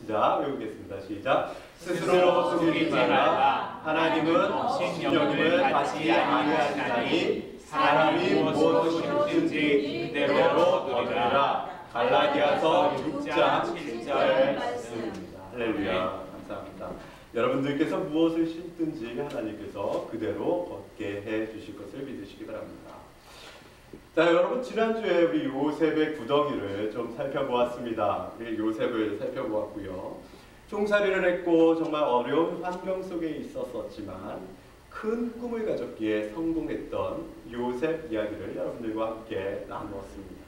시작 외우겠습니다. 시작. 스스로 숨기지 말라. 하나님은 신령임을 다시 아니하시나니 사람이 무엇을 심든지 그대로 누리라. 갈라디아서 6장 7절 말씀입니다. 할렐루야. 감사합니다. 여러분들께서 무엇을 심든지 하나님께서 그대로 걷게 해주실 것을 믿으시기 바랍니다. 자, 여러분 지난주에 우리 요셉의 구덩이를 좀 살펴보았습니다. 우리 요셉을 살펴보았고요. 종살이를 했고 정말 어려운 환경 속에 있었지만 큰 꿈을 가졌기에 성공했던 요셉 이야기를 여러분들과 함께 나누었습니다.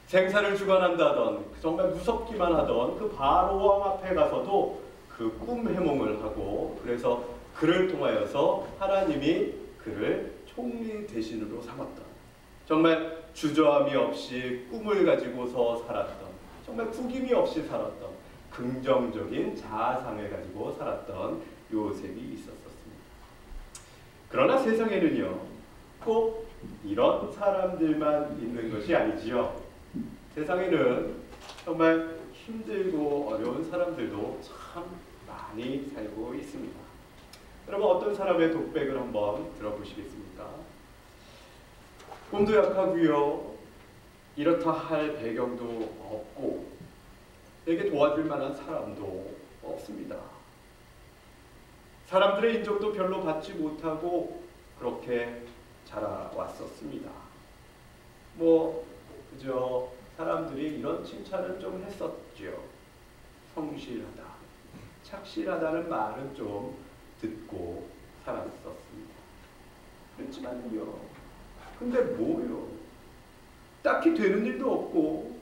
생사를 주관한다던 정말 무섭기만 하던 그 바로 왕 앞에 가서도 그 꿈 해몽을 하고 그래서 그를 통하여서 하나님이 그를 총리 대신으로 삼았던 정말 주저함이 없이 꿈을 가지고서 살았던 정말 구김이 없이 살았던 긍정적인 자아상을 가지고 살았던 요셉이 있었습니다. 그러나 세상에는요 꼭 이런 사람들만 있는 것이 아니지요. 세상에는 정말 힘들고 어려운 사람들도 참 많이 살고 있습니다. 여러분 어떤 사람의 독백을 한번 들어보시겠습니까? 꿈도 약하고요. 이렇다 할 배경도 없고 내게 도와줄 만한 사람도 없습니다. 사람들의 인정도 별로 받지 못하고 그렇게 자라왔었습니다. 그저 사람들이 이런 칭찬을 좀 했었죠. 성실하다, 착실하다는 말은 좀 듣고 살았었습니다. 그렇지만요. 근데 뭐요? 딱히 되는 일도 없고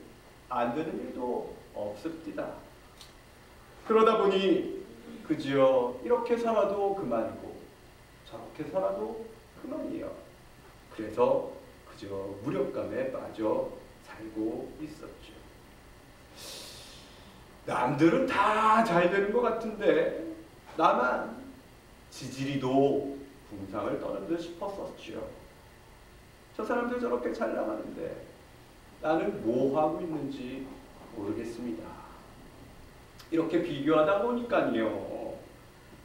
안 되는 일도 없습니다. 그러다 보니 그저 이렇게 살아도 그만이고 저렇게 살아도 그만이에요. 그래서 그저 무력감에 빠져 살고 있었죠. 남들은 다 잘 되는 것 같은데 나만 지지리도 궁상을 떠는 듯 싶었었죠. 저 사람들 저렇게 잘 나가는데 나는 뭐 하고 있는지 모르겠습니다. 이렇게 비교하다 보니까요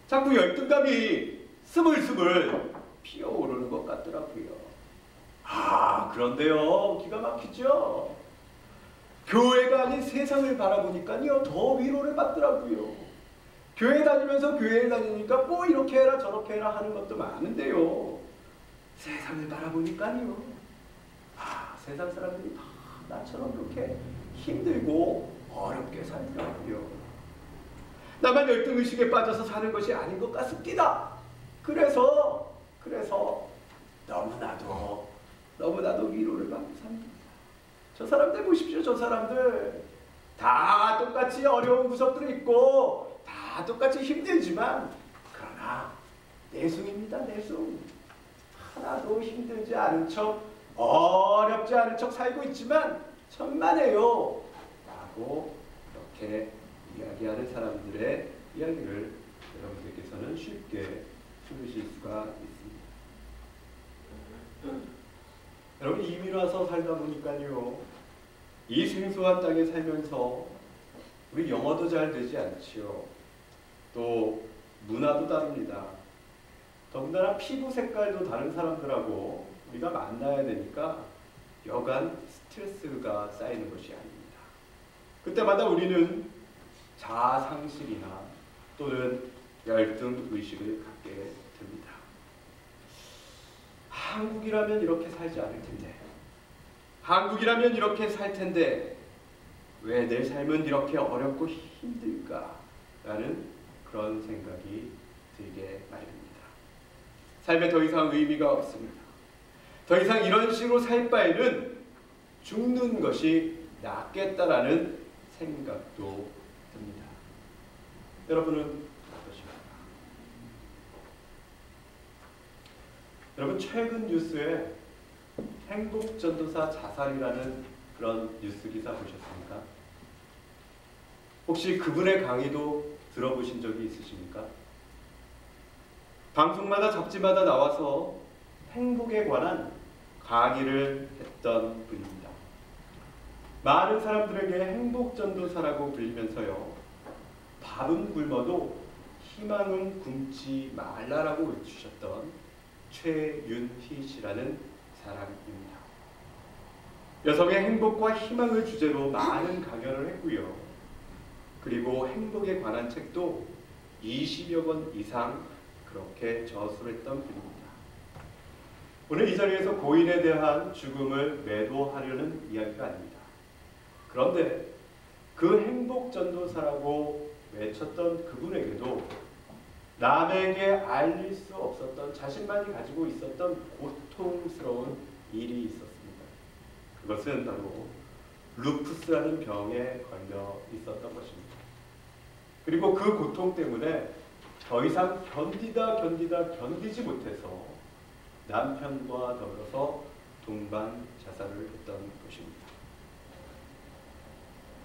자꾸 열등감이 스물스물 피어오르는 것 같더라고요. 그런데요 기가 막히죠. 교회가 아닌 세상을 바라보니까요 더 위로를 받더라고요. 교회 다니면서 교회를 다니니까 뭐 이렇게 해라 저렇게 해라 하는 것도 많은데요 세상을 바라보니까요 세상 사람들이 다 나처럼 그렇게 힘들고 어렵게 살더라고요. 나만 열등의식에 빠져서 사는 것이 아닌 것 같습니다. 그래서 너무나도 위로를 받고 삽니다. 저 사람들 보십시오. 저 사람들 다 똑같이 어려운 구석들이 있고 다 똑같이 힘들지만 그러나 내숭입니다. 내숭. 하나도 힘들지 않은 척 어렵지 않은 척 살고 있지만 천만에요 라고 이렇게 이야기하는 사람들의 이야기를 여러분들께서는 쉽게 들으실 수가 있습니다. 여러분 이민 와서 살다 보니까요 이 생소한 땅에 살면서 우리 영어도 잘 되지 않지요. 또 문화도 다릅니다. 더군다나 피부 색깔도 다른 사람들하고 우리가 만나야 되니까 여간 스트레스가 쌓이는 것이 아닙니다. 그때마다 우리는 자아상실이나 또는 열등의식을 갖게 됩니다. 한국이라면 이렇게 살지 않을 텐데, 한국이라면 이렇게 살 텐데 왜 내 삶은 이렇게 어렵고 힘들까? 라는 그런 생각이 들게 마련입니다. 삶에 더 이상 의미가 없습니다. 더 이상 이런 식으로 살 바에는 죽는 것이 낫겠다라는 생각도 듭니다. 여러분은 어떠십니까? 여러분 최근 뉴스에 행복전도사 자살이라는 그런 뉴스 기사 보셨습니까? 혹시 그분의 강의도 들어보신 적이 있으십니까? 방송마다 잡지마다 나와서 행복에 관한 강의를 했던 분입니다. 많은 사람들에게 행복전도사라고 불리면서요 밥은 굶어도 희망은 굶지 말라라고 외치셨던 최윤희 씨라는 사람입니다. 여성의 행복과 희망을 주제로 많은 강연을 했고요. 그리고 행복에 관한 책도 20여 권 이상 그렇게 저술했던 분입니다. 오늘 이 자리에서 고인에 대한 죽음을 매도하려는 이야기가 아닙니다. 그런데 그 행복전도사라고 외쳤던 그분에게도 남에게 알릴 수 없었던 자신만이 가지고 있었던 고통스러운 일이 있었습니다. 그것은 바로 루푸스라는 병에 걸려 있었던 것입니다. 그리고 그 고통 때문에 더 이상 견디지 못해서 남편과 더불어서 동반 자살을 했던 것입니다.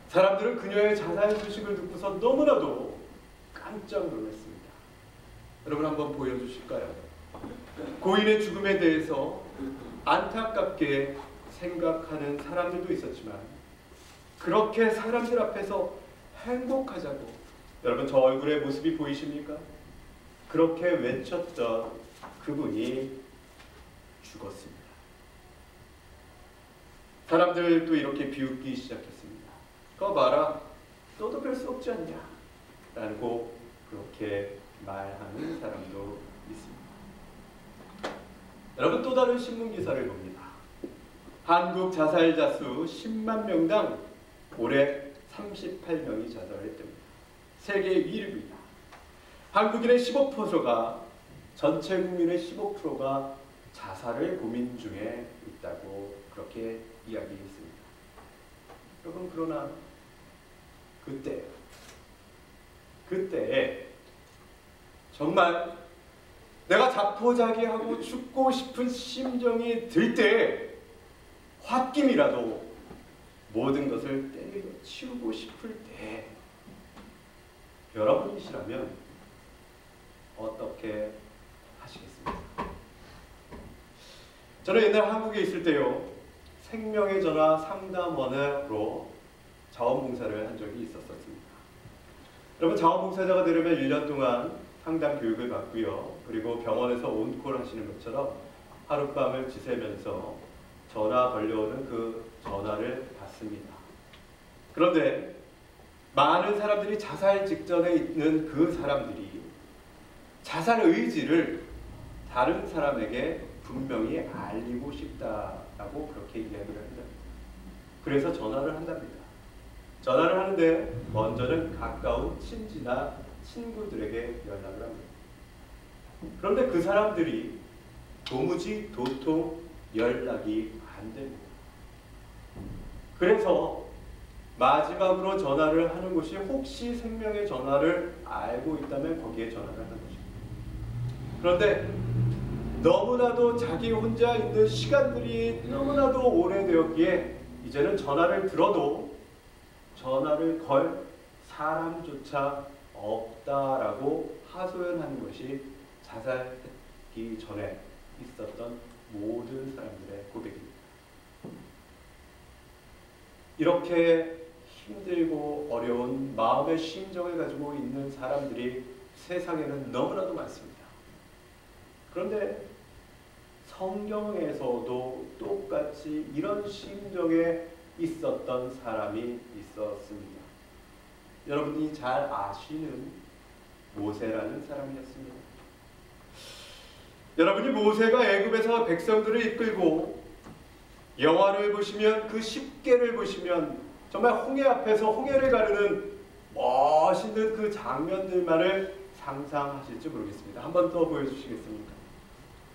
사람들은 그녀의 자살 소식을 듣고서 너무나도 깜짝 놀랐습니다. 여러분 한번 보여주실까요? 고인의 죽음에 대해서 안타깝게 생각하는 사람들도 있었지만 그렇게 사람들 앞에서 행복하자고, 여러분 저 얼굴의 모습이 보이십니까? 그렇게 외쳤던 그분이 죽었습니다. 사람들도 이렇게 비웃기 시작했습니다. 그거 봐라, 너도 별 수 없지 않냐? 라고 그렇게 말하는 사람도 있습니다. 여러분 또 다른 신문 기사를 봅니다. 한국 자살자 수 10만 명당 올해 38명이 자살했답니다. 세계 1위입니다. 한국인의 15%가, 전체 국민의 15%가 자살을 고민 중에 있다고 그렇게 이야기했습니다. 여러분 그러나 그때 정말 내가 자포자기하고 죽고 싶은 심정이 들 때, 홧김이라도 모든 것을 때려 치우고 싶을 때 여러분이시라면 어떻게 하시겠습니까? 저는 옛날 한국에 있을 때요, 생명의 전화 상담원으로 자원봉사를 한 적이 있었습니다. 여러분 자원봉사자가 되려면 1년 동안 상담 교육을 받고요. 그리고 병원에서 온콜 하시는 것처럼 하룻밤을 지새면서 전화 걸려오는 그 전화를 받습니다. 그런데 많은 사람들이 자살 직전에 있는 그 사람들이 자살 의지를 다른 사람에게 분명히 알리고 싶다라고 그렇게 이야기를 합니다. 그래서 전화를 한답니다. 전화를 하는데 먼저는 가까운 친지나 친구들에게 연락을 합니다. 그런데 그 사람들이 도무지 도통 연락이 안 됩니다. 그래서 마지막으로 전화를 하는 곳이 혹시 생명의 전화를 알고 있다면 거기에 전화를 하는 것입니다. 그런데 너무나도 자기 혼자 있는 시간들이 너무나도 오래되었기에 이제는 전화를 들어도 전화를 걸 사람조차 없다라고 하소연하는 것이 자살하기 전에 있었던 모든 사람들의 고백입니다. 이렇게 힘들고 어려운 마음의 심정을 가지고 있는 사람들이 세상에는 너무나도 많습니다. 그런데 성경에서도 똑같이 이런 심정에 있었던 사람이 있었습니다. 여러분이 잘 아시는 모세라는 사람이었습니다. 여러분이 모세가 애굽에서 백성들을 이끌고 영화를 보시면, 그 10계를 보시면 정말 홍해 앞에서 홍해를 가르는 멋있는 그 장면들만을 상상하실지 모르겠습니다. 한 번 더 보여주시겠습니까?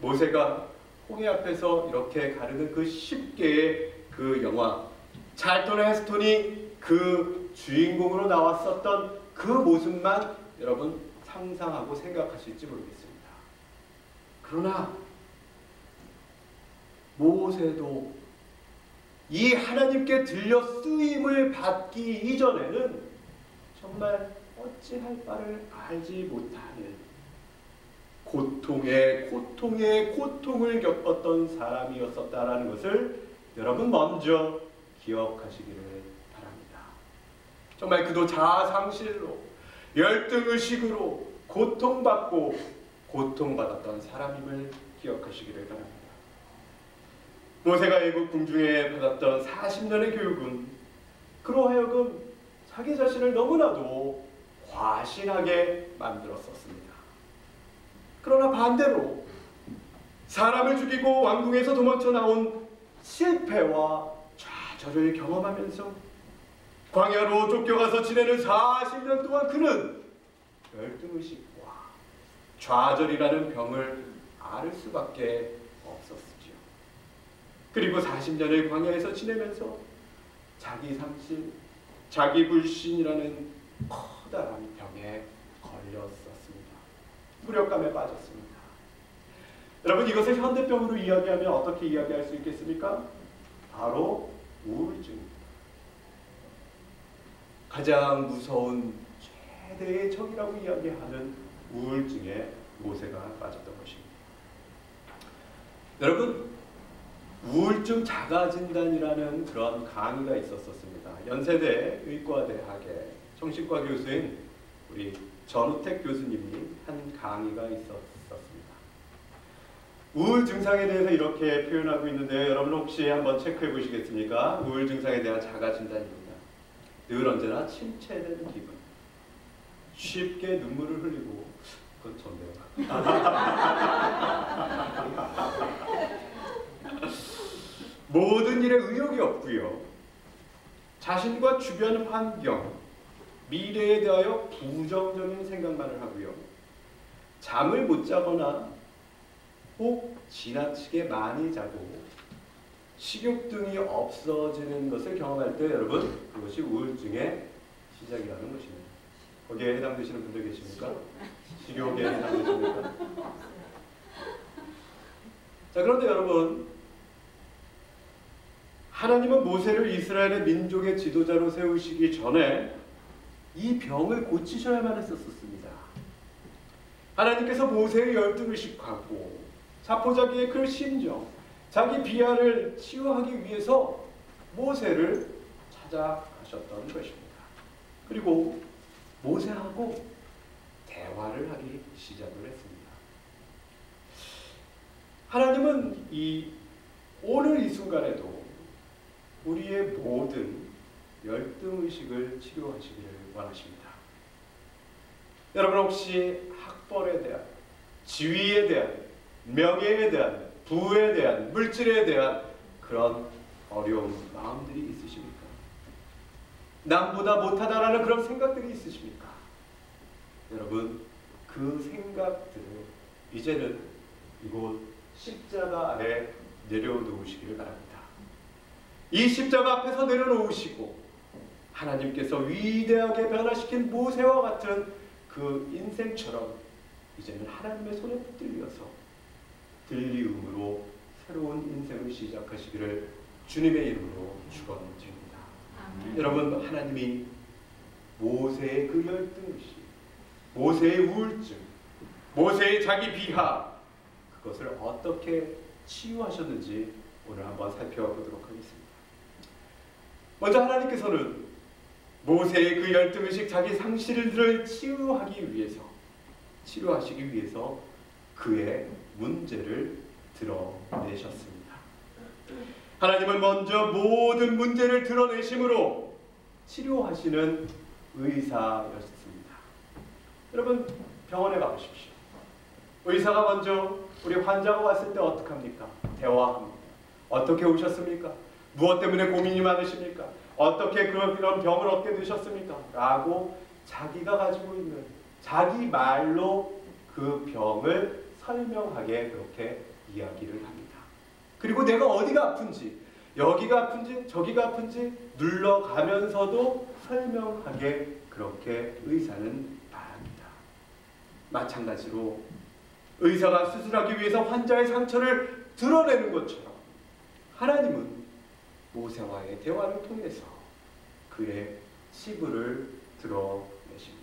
모세가 홍해 앞에서 이렇게 가르는 그 10계의 그 영화, 찰턴 헤스턴이 그 주인공으로 나왔었던 그 모습만 여러분 상상하고 생각하실지 모르겠습니다. 그러나 모세도 이 하나님께 들려 쓰임을 받기 이전에는 정말 어찌할 바를 알지 못하는 고통을 겪었던 사람이었었다라는 것을 여러분 먼저 기억하시기를 바랍니다. 정말 그도 자아상실로 열등의식으로 고통받고 고통받았던 사람임을 기억하시기를 바랍니다. 모세가 애굽 궁중에 받았던 40년의 교육은 그로 하여금 자기 자신을 너무나도 과신하게 만들었었습니다. 그러나 반대로 사람을 죽이고 왕궁에서 도망쳐 나온 실패와 좌절을 경험하면서 광야로 쫓겨가서 지내는 40년 동안 그는 열등의식과 좌절이라는 병을 앓을 수밖에 없었지요. 그리고 40년을 광야에서 지내면서 자기 상실, 자기 불신이라는 커다란 병에 걸렸었습니다. 무력감에 빠졌습니다. 여러분, 이것을 현대병으로 이야기하면 어떻게 이야기할 수 있겠습니까? 바로 우울증입니다. 가장 무서운 최대의 적이라고 이야기하는 우울증에 모세가 빠졌던 것입니다. 여러분, 우울증 자가진단이라는 그런 강의가 있었습니다. 연세대 의과대학의 정신과 교수인 우리 전우택 교수님이 한 강의가 있었습니다. 우울 증상에 대해서 이렇게 표현하고 있는데요. 여러분 혹시 한번 체크해 보시겠습니까? 우울 증상에 대한 자가진단입니다. 늘 언제나 침체된 기분, 쉽게 눈물을 흘리고, 그건 좋네요. 모든 일에 의욕이 없고요. 자신과 주변 환경, 미래에 대하여 부정적인 생각만을 하고요. 잠을 못 자거나 혹 지나치게 많이 자고 식욕 등이 없어지는 것을 경험할 때 여러분, 그것이 우울증의 시작이라는 것입니다. 거기에 해당되시는 분들 계십니까? 식욕에 해당되십니까? 자, 그런데 여러분, 하나님은 모세를 이스라엘의 민족의 지도자로 세우시기 전에 이 병을 고치셔야만 했었습니다. 하나님께서 모세의 열등의식하고 자포자기의 그 심정, 자기 비하를 치유하기 위해서 모세를 찾아가셨던 것입니다. 그리고 모세하고 대화를 하기 시작을 했습니다. 하나님은 오늘 이 순간에도 우리의 모든 열등의식을 치료하시기를 원하십니다. 여러분 혹시 학벌에 대한, 지위에 대한, 명예에 대한, 부에 대한, 물질에 대한 그런 어려운 마음들이 있으십니까? 남보다 못하다라는 그런 생각들이 있으십니까? 여러분, 그 생각들을 이제는 이곳 십자가 아래 내려놓으시기를 바랍니다. 이 십자가 앞에서 내려놓으시고 하나님께서 위대하게 변화시킨 모세와 같은 그 인생처럼 이제는 하나님의 손에 붙들려서 들리움으로 새로운 인생을 시작하시기를 주님의 이름으로 축원드립니다. 여러분, 하나님이 모세의 그 열등의식, 모세의 우울증, 모세의 자기 비하, 그것을 어떻게 치유하셨는지 오늘 한번 살펴보도록 하겠습니다. 먼저 하나님께서는 모세의 그 열등의식, 자기 상실들을 치유하시기 위해서 그의 문제를 드러내셨습니다. 하나님은 먼저 모든 문제를 드러내심으로 치료하시는 의사였습니다. 여러분, 병원에 가보십시오. 의사가 먼저 우리 환자가 왔을 때 어떡합니까? 대화합니다. 어떻게 오셨습니까? 무엇 때문에 고민이 많으십니까? 어떻게 그런 병을 얻게 되셨습니까? 라고 자기가 가지고 있는 자기 말로 그 병을 설명하게 그렇게 이야기를 합니다. 그리고 내가 어디가 아픈지, 여기가 아픈지 저기가 아픈지 눌러가면서도 설명하게 그렇게 의사는 말합니다. 마찬가지로 의사가 수술하기 위해서 환자의 상처를 드러내는 것처럼 하나님은 모세와의 대화를 통해서 그의 치부를 드러내십니다.